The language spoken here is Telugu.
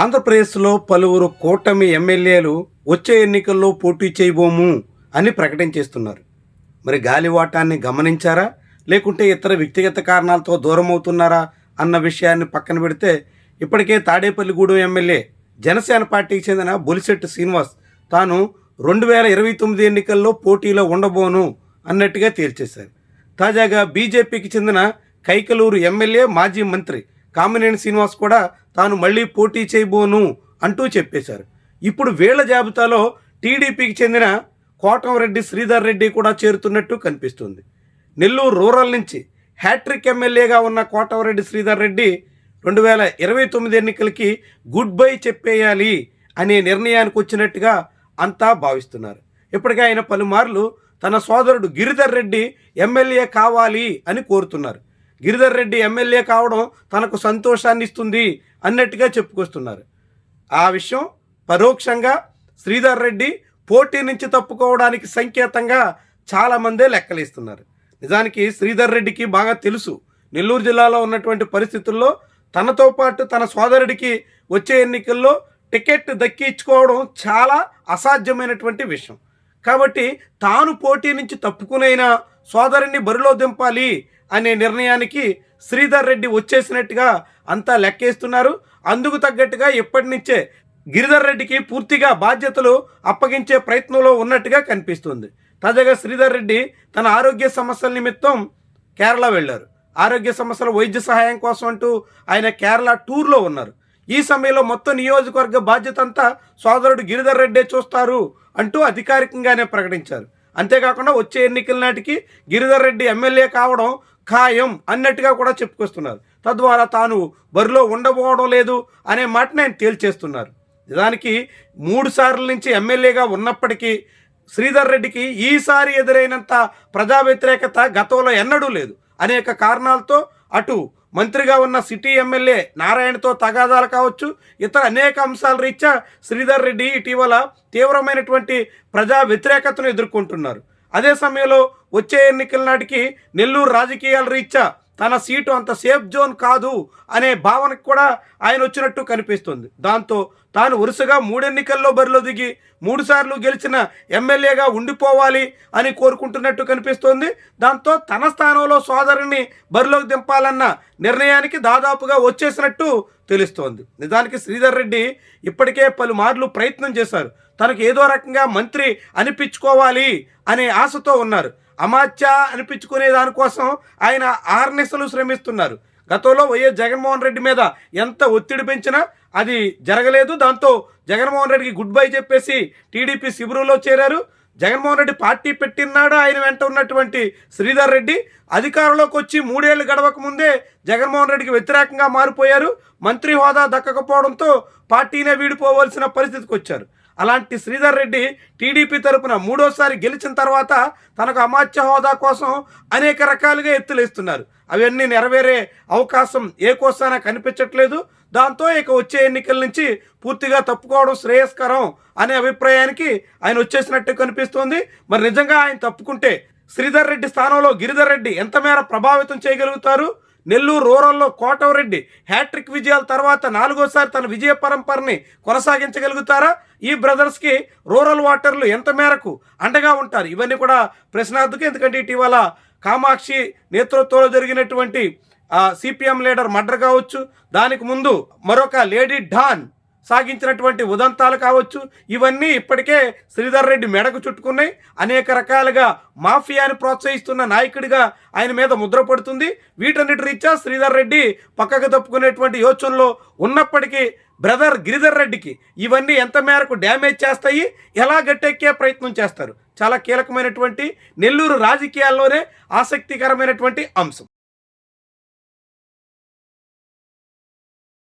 ఆంధ్రప్రదేశ్లో పలువురు కూటమి ఎమ్మెల్యేలు వచ్చే ఎన్నికల్లో పోటీ చేయబోము అని ప్రకటించేస్తున్నారు. మరి గాలివాటాన్ని గమనించారా, లేకుంటే ఇతర వ్యక్తిగత కారణాలతో దూరం అవుతున్నారా అన్న విషయాన్ని పక్కన పెడితే, ఇప్పటికే తాడేపల్లిగూడెం ఎమ్మెల్యే జనసేన పార్టీకి చెందిన బొలిశెట్టి శ్రీనివాస్ తాను 2029 ఎన్నికల్లో పోటీలో ఉండబోను అన్నట్టుగా తేల్చేశారు. తాజాగా బీజేపీకి చెందిన కైకలూరు ఎమ్మెల్యే మాజీ మంత్రి కామినేని శ్రీనివాస్ కూడా తాను మళ్ళీ పోటీ చేయబోను అంటూ చెప్పేశారు. ఇప్పుడు వీళ్ల జాబితాలో టీడీపీకి చెందిన కోటంరెడ్డి శ్రీధర్ రెడ్డి కూడా చేరుతున్నట్టు కనిపిస్తుంది. నెల్లూరు రూరల్ నుంచి హ్యాట్రిక్ ఎమ్మెల్యేగా ఉన్న కోటంరెడ్డి శ్రీధర్ రెడ్డి 2029 ఎన్నికలకి గుడ్ బై చెప్పేయాలి అనే నిర్ణయానికి వచ్చినట్టుగా అంతా భావిస్తున్నారు. ఇప్పటికే ఆయన పలుమార్లు తన సోదరుడు గిరిధర్ రెడ్డి ఎమ్మెల్యే కావాలి అని కోరుతున్నారు. గిరిధర్ రెడ్డి ఎమ్మెల్యే కావడం తనకు సంతోషాన్ని ఇస్తుంది అన్నట్టుగా చెప్పుకొస్తున్నారు. ఆ విషయం పరోక్షంగా శ్రీధర్ రెడ్డి పోటీ నుంచి తప్పుకోవడానికి సంకేతంగా చాలామందే లెక్కలేస్తున్నారు. నిజానికి శ్రీధర్ రెడ్డికి బాగా తెలుసు, నెల్లూరు జిల్లాలో ఉన్నటువంటి పరిస్థితుల్లో తనతో పాటు తన సోదరుడికి వచ్చే ఎన్నికల్లో టికెట్ దక్కించుకోవడం చాలా అసాధ్యమైనటువంటి విషయం. కాబట్టి తాను పోటీ నుంచి తప్పుకునైనా సోదరుడిని బరిలో దింపాలి అనే నిర్ణయానికి శ్రీధర్ రెడ్డి వచ్చేసినట్టుగా అంతా లెక్కేస్తున్నారు. అందుకు తగ్గట్టుగా ఇప్పటి నుంచే గిరిధర్ రెడ్డికి పూర్తిగా బాధ్యతలు అప్పగించే ప్రయత్నంలో ఉన్నట్టుగా కనిపిస్తుంది. తాజాగా శ్రీధర్ రెడ్డి తన ఆరోగ్య సమస్యల నిమిత్తం కేరళ వెళ్ళారు. ఆరోగ్య సమస్యల వైద్య సహాయం కోసం అంటూ ఆయన కేరళ టూర్లో ఉన్నారు. ఈ సమయంలో మొత్తం నియోజకవర్గ బాధ్యత అంతా సోదరుడు గిరిధర్ రెడ్డే చూస్తారు అంటూ అధికారికంగానే ప్రకటించారు. అంతేకాకుండా వచ్చే ఎన్నికల నాటికి గిరిధర్ రెడ్డి ఎమ్మెల్యే కావడం ఖాయం అన్నట్టుగా కూడా చెప్పుకొస్తున్నారు. తద్వారా తాను బరిలో ఉండబోవడం లేదు అనే మాటను ఆయన తేల్చేస్తున్నారు. నిజానికి 3 సార్ల నుంచి ఎమ్మెల్యేగా ఉన్నప్పటికీ శ్రీధర్ రెడ్డికి ఈసారి ఎదురైనంత ప్రజా వ్యతిరేకత గతంలో ఎన్నడూ లేదు. అనేక కారణాలతో అటు మంత్రిగా ఉన్న సిటీ ఎమ్మెల్యే నారాయణతో తగాదాలు కావచ్చు, ఇతర అనేక అంశాల రీత్యా శ్రీధర్ రెడ్డి ఇటీవల తీవ్రమైనటువంటి ప్రజా వ్యతిరేకతను ఎదుర్కొంటున్నారు. అదే సమయంలో వచ్చే ఎన్నికల నాటికి నెల్లూరు రాజకీయాల రీత్యా తన సీటు అంత సేఫ్ జోన్ కాదు అనే భావనకు కూడా ఆయన వచ్చినట్టు కనిపిస్తుంది. దాంతో తాను వరుసగా 3 ఎన్నికల్లో బరిలో దిగి 3 సార్లు గెలిచిన ఎమ్మెల్యేగా ఉండిపోవాలి అని కోరుకుంటున్నట్టు కనిపిస్తోంది. దాంతో తన స్థానంలో సోదరుని బరిలోకి దింపాలన్న నిర్ణయానికి దాదాపుగా వచ్చేసినట్టు తెలుస్తోంది. నిజానికి శ్రీధర్ రెడ్డి ఇప్పటికే పలుమార్లు ప్రయత్నం చేశారు. తనకు ఏదో రకంగా మంత్రి అనిపించుకోవాలి అనే ఆశతో ఉన్నారు. అమాత్య అనిపించుకునే దానికోసం ఆయన ఆర్నెస్లు శ్రమిస్తున్నారు. గతంలో వైఎస్ జగన్మోహన్ రెడ్డి మీద ఎంత ఒత్తిడి పెంచినా అది జరగలేదు. దాంతో జగన్మోహన్ రెడ్డికి గుడ్ బై చెప్పేసి టీడీపీ శిబిరంలో చేరారు. జగన్మోహన్ రెడ్డి పార్టీ పెట్టినాడు ఆయన వెంట ఉన్నటువంటి శ్రీధర్ రెడ్డి అధికారంలోకి వచ్చి 3 ఏళ్లు గడవక ముందే జగన్మోహన్ రెడ్డికి వ్యతిరేకంగా మారిపోయారు. మంత్రి హోదా దక్కకపోవడంతో పార్టీనే వీడిపోవలసిన పరిస్థితికి వచ్చారు. అలాంటి శ్రీధర్ రెడ్డి టీడీపీ తరపున 3వ సారి గెలిచిన తర్వాత తనకు అమాత్య హోదా కోసం అనేక రకాలుగా ఎత్తులేస్తున్నారు. అవన్నీ నెరవేరే అవకాశం ఏ కోసానా కనిపించట్లేదు. దాంతో ఇక వచ్చే ఎన్నికల నుంచి పూర్తిగా తప్పుకోవడం శ్రేయస్కరం అనే అభిప్రాయానికి ఆయన వచ్చేసినట్టు కనిపిస్తోంది. మరి నిజంగా ఆయన తప్పుకుంటే శ్రీధర్ రెడ్డి స్థానంలో గిరిధర్ రెడ్డి ఎంత మేర ప్రభావితం చేయగలుగుతారు? నెల్లూరు రూరల్లో కోటంరెడ్డి హ్యాట్రిక్ విజయాల తర్వాత 4వ సారి తన విజయ పరంపరని కొనసాగించగలుగుతారా? ఈ బ్రదర్స్కి రూరల్ వాటర్లు ఎంత మేరకు అండగా ఉంటారు? ఇవన్నీ కూడా ప్రశ్నార్థకం. ఎందుకంటే ఇటీవల కామాక్షి నేతృత్వంలో జరిగినటువంటి సిపిఎం లీడర్ మర్డర్ కావచ్చు, దానికి ముందు మరొక లేడీ డాన్ సాగించినటువంటి ఉదంతాలు కావచ్చు, ఇవన్నీ ఇప్పటికే శ్రీధర్ రెడ్డి మెడకు చుట్టుకున్నాయి. అనేక రకాలుగా మాఫియాని ప్రోత్సహిస్తున్న నాయకుడిగా ఆయన మీద ముద్ర పడుతుంది. వీటన్నిటి రీత్యా శ్రీధర్ రెడ్డి పక్కకు తప్పుకునేటువంటి యోచనలో ఉన్నప్పటికీ బ్రదర్ గిరిధర్ రెడ్డికి ఇవన్నీ ఎంత మేరకు డ్యామేజ్ చేస్తాయి, ఎలా గట్టెక్కే ప్రయత్నం చేస్తారు? చాలా కీలకమైనటువంటి నెల్లూరు రాజకీయాల్లోనే ఆసక్తికరమైనటువంటి అంశం.